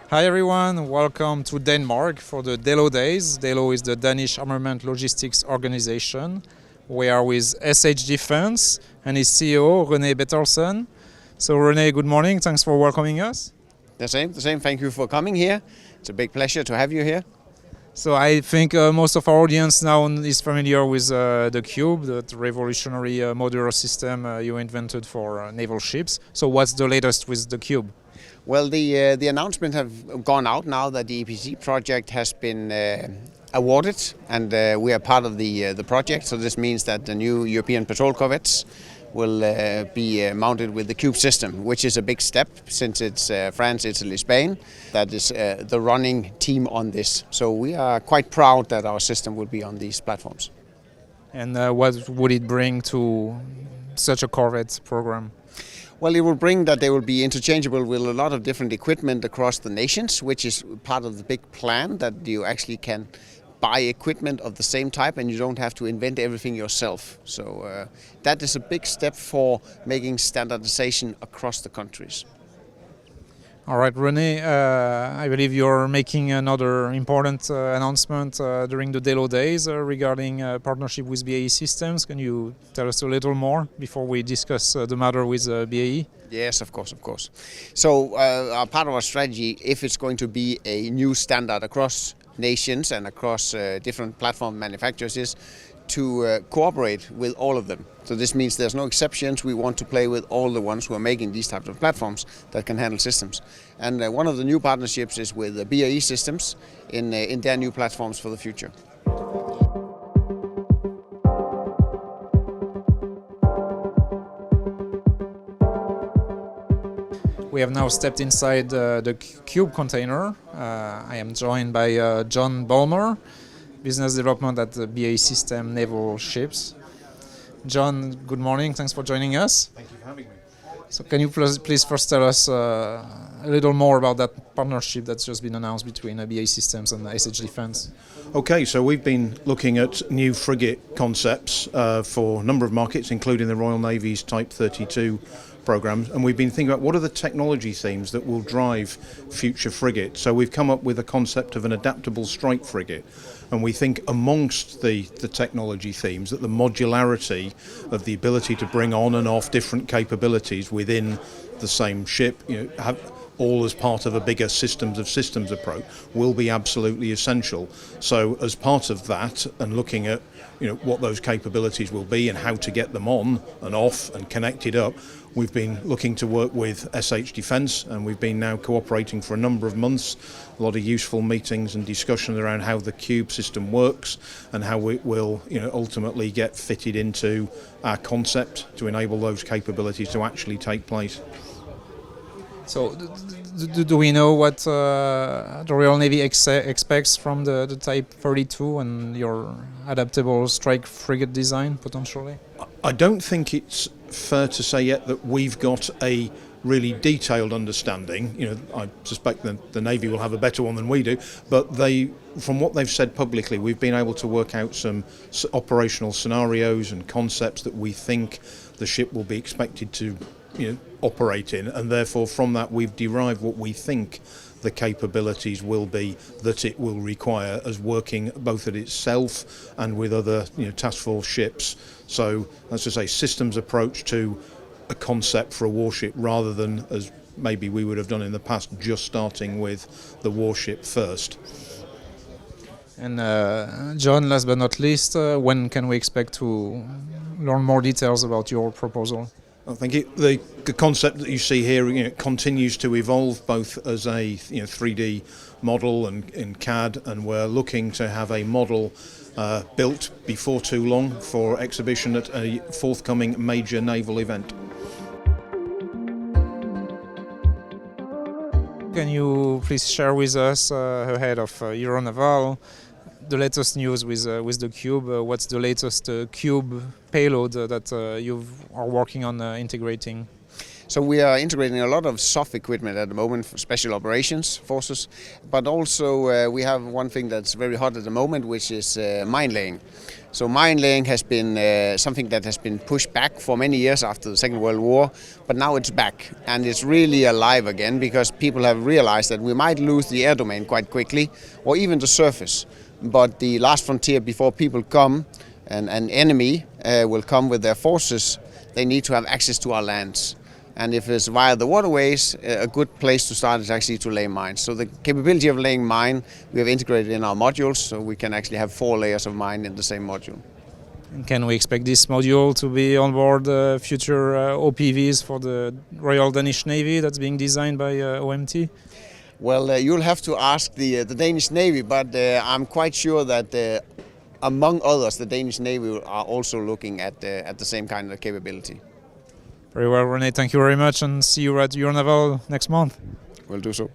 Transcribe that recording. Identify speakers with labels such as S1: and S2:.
S1: Hi everyone, welcome to Denmark for the DALO Days. DALO is the Danish Armament Logistics Organization. We are with SH Defense and its CEO, René Bertelsen. So René, good morning, thanks for welcoming us.
S2: The same. Thank you for coming here. It's a big pleasure to have you here.
S1: So I think most of our audience now is familiar with the Cube, that revolutionary modular system you invented for naval ships. So what's the latest with the Cube?
S2: Well, the announcement have gone out now that the EPC project has been awarded, and we are part of the project. So this means that the new European Patrol Corvettes will be mounted with the Cube system, which is a big step since it's France, Italy, Spain. That is the running team on this. So we are quite proud that our system will be on these platforms.
S1: And what would it bring to such a Corvette program?
S2: Well, it will bring that they will be interchangeable with a lot of different equipment across the nations, which is part of the big plan, that you actually can buy equipment of the same type and you don't have to invent everything yourself. So that is a big step for making standardization across the countries.
S1: All right, René, I believe you're making another important announcement during the DALO Days regarding partnership with BAE Systems. Can you tell us a little more before we discuss the matter with BAE?
S2: Yes, of course. So part of our strategy, if it's going to be a new standard across nations and across different platform manufacturers, is to cooperate with all of them. So this means there's no exceptions. We want to play with all the ones who are making these types of platforms that can handle systems. And one of the new partnerships is with BAE Systems in their new platforms for the future.
S1: We have now stepped inside the Cube container. I am joined by John Bulmer, Business Development at the BAE Systems Naval Ships. John, good morning. Thanks for joining us.
S3: Thank you for having me.
S1: So can you please first tell us a little more about that partnership that's just been announced between BAE Systems and SH Defense?
S3: Okay, so we've been looking at new frigate concepts for a number of markets, including the Royal Navy's Type 32 programs, and we've been thinking about what are the technology themes that will drive future frigates. So we've come up with a concept of an adaptable strike frigate, and we think amongst the technology themes that the modularity of the ability to bring on and off different capabilities within the same ship, have all as part of a bigger systems of systems approach, will be absolutely essential. So as part of that, and looking at what those capabilities will be and how to get them on and off and connected up, we've been looking to work with SH Defence, and we've been now cooperating for a number of months. A lot of useful meetings and discussions around how the Cube system works and how it will ultimately get fitted into our concept to enable those capabilities to actually take place.
S1: So do we know what the Royal Navy expects from the Type 32 and your Adaptable Strike Frigate design, potentially?
S3: I don't think it's fair to say yet that we've got a really detailed understanding. I suspect that the Navy will have a better one than we do, but from what they've said publicly, we've been able to work out some operational scenarios and concepts that we think the ship will be expected to operate in, and therefore from that we've derived what we think the capabilities will be that it will require as working both at itself and with other task force ships. So that's to say, systems approach to a concept for a warship rather than, as maybe we would have done in the past, just starting with the warship first.
S1: And John, last but not least, when can we expect to learn more details about your proposal?
S3: I think the concept that you see here continues to evolve both as a 3D model and in CAD, and we're looking to have a model built before too long for exhibition at a forthcoming major naval event.
S1: Can you please share with us, ahead of Euronaval, the latest news with the Cube? What's the latest Cube payload that you are working on integrating?
S2: So we are integrating a lot of soft equipment at the moment for special operations forces, but also we have one thing that's very hot at the moment, which is mine laying. So mine laying has been something that has been pushed back for many years after the Second World War, but now it's back and it's really alive again because people have realized that we might lose the air domain quite quickly or even the surface. But the last frontier before people come and an enemy will come with their forces, they need to have access to our lands. And if it's via the waterways, a good place to start is actually to lay mines. So the capability of laying mine we have integrated in our modules, so we can actually have 4 layers of mine in the same module.
S1: And can we expect this module to be on board future OPVs for the Royal Danish Navy that's being designed by OMT?
S2: Well, you'll have to ask the Danish Navy, but I'm quite sure that among others, the Danish Navy are also looking at the same kind of capability.
S1: Very well, René, thank you very much, and see you at Euronaval next month.
S2: We'll do so.